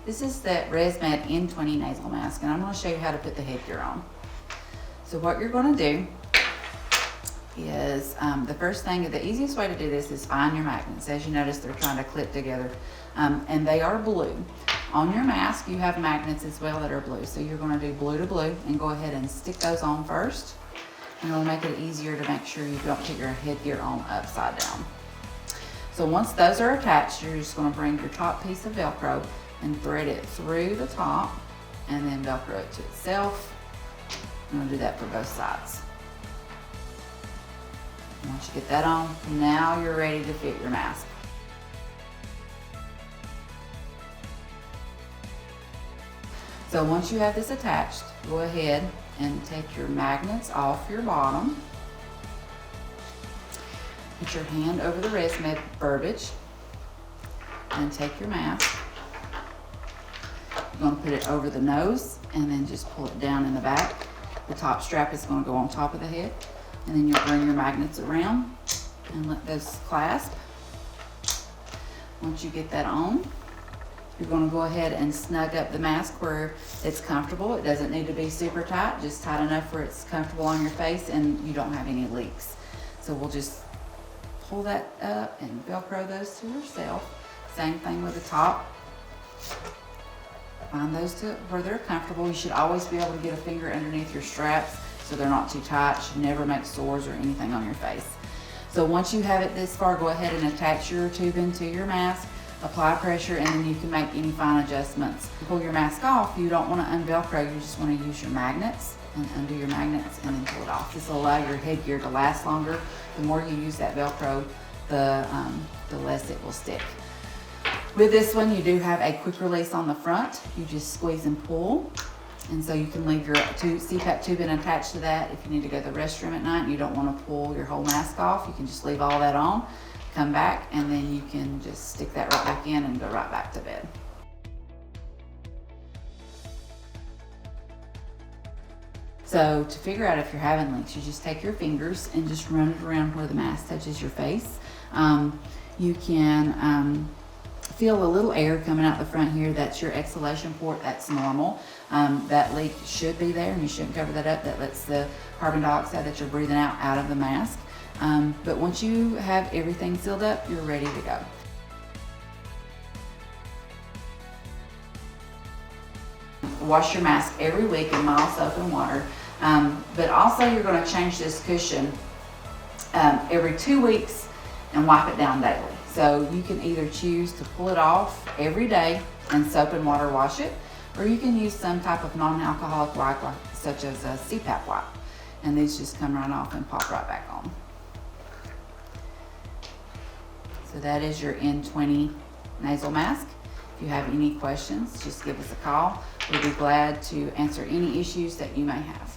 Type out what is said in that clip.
This is the ResMed N20 Nasal Mask, and I'm going to show you how to put the headgear on. So what you're going to do is, the first thing, the easiest way to do this is find your magnets. As you notice, they're trying to clip together, and they are blue. On your mask, you have magnets as well that are blue. So you're going to do blue to blue and go ahead and stick those on first. And it'll make it easier to make sure you don't put your headgear on upside down. So once those are attached, you're just going to bring your top piece of Velcro and thread it through the top and then Velcro it to itself. I'm going to do that for both sides. Once you get that on, now you're ready to fit your mask. So once you have this attached, go ahead and take your magnets off your bottom. Put your hand over the ResMed verbiage and take your mask. You're going to put it over the nose and then just pull it down in the back. The top strap is going to go on top of the head, and then you'll bring your magnets around and let those clasp. Once you get that on, you're going to go ahead and snug up the mask where it's comfortable. It doesn't need to be super tight, just tight enough where it's comfortable on your face and you don't have any leaks. So we'll just pull that up and Velcro those to yourself. Same thing with the top. Find those to where they're comfortable. You should always be able to get a finger underneath your straps so they're not too tight. It should never make sores or anything on your face. So once you have it this far, go ahead and attach your tube into your mask. Apply pressure, and then you can make any fine adjustments. Pull your mask off. You don't want to unvelcro, you just want to use your magnets and undo your magnets and then pull it off. This will allow your headgear to last longer. The more you use that Velcro, the less it will stick. With this one, you do have a quick release on the front. You just squeeze and pull. And so you can leave your CPAP tube in attached to that. If you need to go to the restroom at night and you don't want to pull your whole mask off, you can just leave all that on. Come back, and then you can just stick that right back in and go right back to bed. So to figure out if you're having leaks, you just take your fingers and just run it around where the mask touches your face. You can feel a little air coming out the front here. That's your exhalation port. That's normal. That leak should be there, and you shouldn't cover that up. That lets the carbon dioxide that you're breathing out of the mask. But once you have everything sealed up, you're ready to go. Wash your mask every week in mild soap and water. But also you're going to change this cushion every 2 weeks and wipe it down daily. So you can either choose to pull it off every day and soap and water wash it, or you can use some type of non-alcoholic wipe such as a CPAP wipe. And these just come right off and pop right back on. So that is your N20 nasal mask. If you have any questions, just give us a call. We'll be glad to answer any issues that you may have.